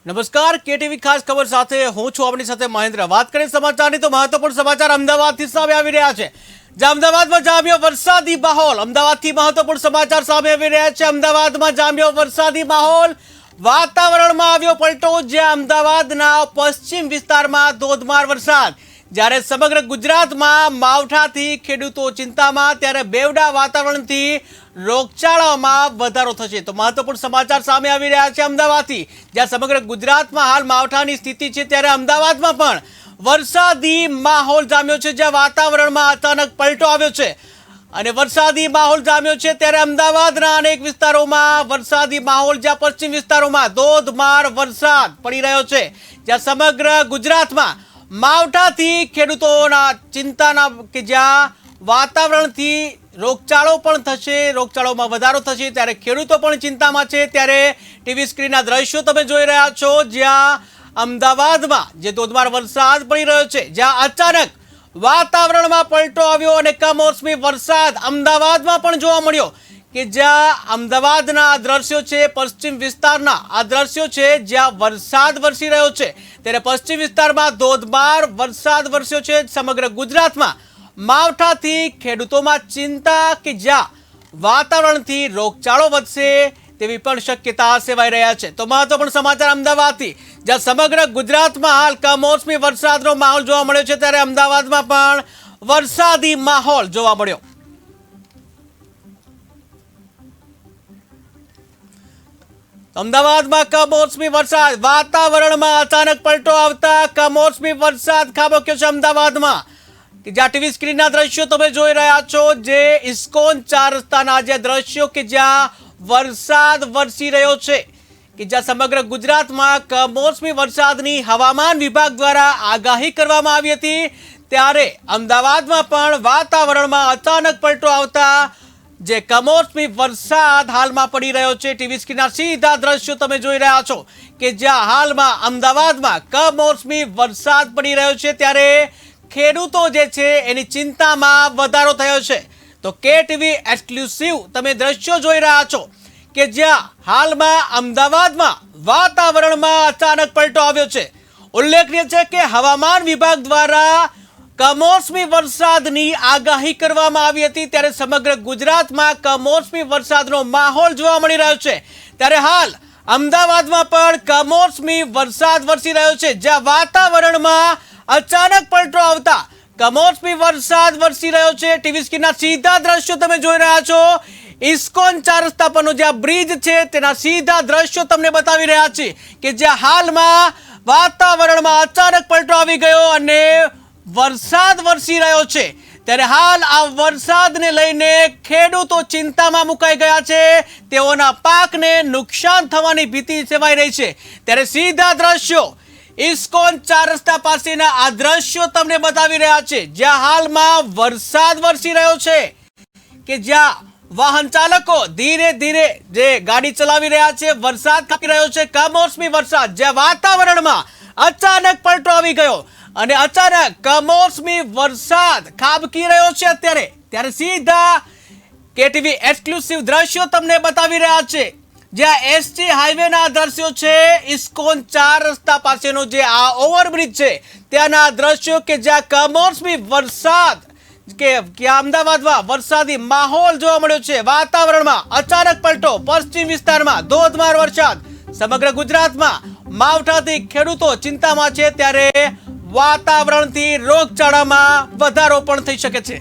નમસ્કાર, કેટીવી ખાસ ખબર સાથે હું છું આપની સાથે મહેન્દ્ર। વાત કરીએ સમાચારની તો મહત્વપૂર્ણ સમાચાર અમદાવાદથી સામે આવી રહ્યા છે। અમદાવાદમાં જામ્યો વરસાદી માહોલ। અમદાવાદથી મહત્વપૂર્ણ સમાચાર સામે આવી રહ્યા છે। અમદાવાદમાં જામ્યો વરસાદી માહોલ। વાતાવરણમાં આવ્યો પલટો, જ્યાં અમદાવાદના પશ્ચિમ વિસ્તારમાં ધોધમાર વરસાદ। જ્યારે સમગ્ર ગુજરાતમાં માવઠાથી ખેડૂતો ચિંતામાં, ત્યારે બેવડા વાતાવરણથી રોગચાળામાં વધારો થશે। તો મહત્વપૂર્ણ સમાચાર સામે આવી રહ્યા છે અમદાવાદથી, જ્યાં સમગ્ર ગુજરાતમાં હાલ માવઠાની સ્થિતિ છે, ત્યારે અમદાવાદમાં પણ વરસાદી માહોલ જામ્યો છે, જ્યાં વાતાવરણમાં અચાનક પલટો આવ્યો છે અને વરસાદી માહોલ જામ્યો છે। ત્યારે અમદાવાદના અનેક વિસ્તારોમાં વરસાદી માહોલ, જ્યાં પશ્ચિમ વિસ્તારોમાં ધોધમાર વરસાદ પડી રહ્યો છે, જ્યાં સમગ્ર ગુજરાતમાં માવઠાથી ખેડૂતોના ચિંતાના, કે જ્યાં વાતાવરણથી રોગચાળો પણ થશે, રોગચાળોમાં વધારો થશે, ત્યારે ખેડૂતો પણ ચિંતામાં છે। ત્યારે ટીવી સ્ક્રીનના દ્રશ્યો તમે જોઈ રહ્યા છો, જ્યાં અમદાવાદમાં જે ધોધમાર વરસાદ પડી રહ્યો છે, જ્યાં અચાનક વાતાવરણમાં પલટો આવ્યો અને કમોસમી વરસાદ અમદાવાદમાં પણ જોવા મળ્યો, કે જ્યાં અમદાવાદના દ્રશ્યો છે, પશ્ચિમ વિસ્તારના આ દ્રશ્યો છે, જ્યાં વરસાદ વરસી રહ્યો છે। ત્યારે પશ્ચિમ વિસ્તારમાં ધોધમાર વરસાદ વરસ્યો છે। સમગ્ર ગુજરાતમાં માવઠાથી ખેડૂતોમાં ચિંતા, કે જ્યાં વાતાવરણથી રોગચાળો વધશે તેવી પણ શક્યતા સેવાઈ રહ્યા છે। તો મહત્વપૂર્ણ સમાચાર અમદાવાદથી, જ્યાં સમગ્ર ગુજરાતમાં હાલ કમોસમી વરસાદનો માહોલ જોવા મળ્યો છે, ત્યારે અમદાવાદમાં પણ વરસાદી માહોલ જોવા મળ્યો। અમદાવાદમાં કમોસમી વરસાદ, વાતાવરણમાં અચાનક પલટો આવતા કમોસમી વરસાદ ખાબક્યો છે અમદાવાદમાં, જ્યાં ટીવી સ્ક્રીનના દ્રશ્યો તમે જોઈ રહ્યા છો, જે ઇસ્કોન 4 રસ્તાના જે દ્રશ્યો, કે જ્યાં વરસાદ વરસી રહ્યો છે, કે જ્યાં સમગ્ર ગુજરાતમાં કમોસમી વરસાદની હવામાન વિભાગ દ્વારા આગાહી કરવામાં આવી હતી, ત્યારે અમદાવાદમાં પણ વાતાવરણમાં અચાનક પલટો આવતા જે કમોસમી વરસાદ હાલમાં પડી રહ્યો છે। ટીવી સ્ક્રીનના સીધા દ્રશ્યો તમે જોઈ રહ્યા છો, કે જ્યાં હાલમાં અમદાવાદમાં કમોસમી વરસાદ પડી રહ્યો છે, ત્યારે ખેડૂતો જે છે એની ચિંતામાં વધારો થયો છે। તો કેટીવી એક્સક્લુસિવ તમે દ્રશ્યો જોઈ રહ્યા છો, કે જ્યાં હાલમાં અમદાવાદમાં વાતાવરણમાં અચાનક પલટો આવ્યો છે। ઉલ્લેખનીય છે કે હવામાન વિભાગ દ્વારા કમોસમી વરસાદની આગાહી કરવામાં આવી હતી, ત્યારે સમગ્ર ગુજરાતમાં કમોસમી વરસાદનો માહોલ જોવા મળી રહ્યો છે। ત્યારે હાલ અમદાવાદમાં પણ કમોસમી વરસાદ વરસી રહ્યો છે, જ્યાં વાતાવરણમાં અચાનક પલટો આવતા કમોસમી વરસાદ વરસી રહ્યો છે। ટીવી સ્ક્રીનના સીધા દ્રશ્યો તમે જોઈ રહ્યા છો, ઇસ્કોન 4 રસ્તા પરનો જ્યાં બ્રિજ છે તેના સીધા દ્રશ્યો તમને બતાવી રહ્યા છે, કે જ્યાં હાલમાં વાતાવરણમાં અચાનક પલટો આવી ગયો અને વરસાદ વરસી રહ્યો છે। ત્યારે હાલ આ વરસાદને લઈને ખેડૂતો ચિંતામાં મુકાઈ ગયા છે, તેઓના પાકને નુકસાન થવાની ભીતિ સેવાઈ રહી છે। ત્યારે સીધા દ્રશ્યો ઇસ્કોન 4 રસ્તા પાસેના આ દ્રશ્યો તમને બતાવી રહ્યા છે, જ્યાં હાલમાં વરસાદ વરસી રહ્યો છે, કે જ્યાં વાહન ચાલકો ધીરે ધીરે જે ગાડી ચલાવી રહ્યા છે, વરસાદ ખાબકી રહ્યો છે, કમોસમી વરસાદ, જ્યાં વાતાવરણમાં અચાનક પલટો આવી ગયો અને અચાનક કમોસમી વરસાદ ખાબકી રહ્યો છે ત્યારે સીધા કેટીવી એક્સક્લુસિવ દ્રશ્યો તમને બતાવી રહ્યા છે, જ્યાં એસટી હાઈવેના દ્રશ્યો છે, ઇસ્કોન 4 રસ્તા પાસેનો જે આ ઓવરબ્રિજ છે ત્યાંના દ્રશ્યો, કે જ્યાં કમોસમી વરસાદ, કે અમદાવાદમાં વરસાદી માહોલ જોવા મળ્યો છે। વાતાવરણમાં અચાનક પલટો, પશ્ચિમ વિસ્તારમાં ધોધમાર વરસાદ, સમગ્ર ગુજરાતમાં માવઠાથી ખેડૂતો ચિંતામાં છે, ત્યારે વાતાવરણથી રોગચાળામાં વધારો પણ થઈ શકે છે।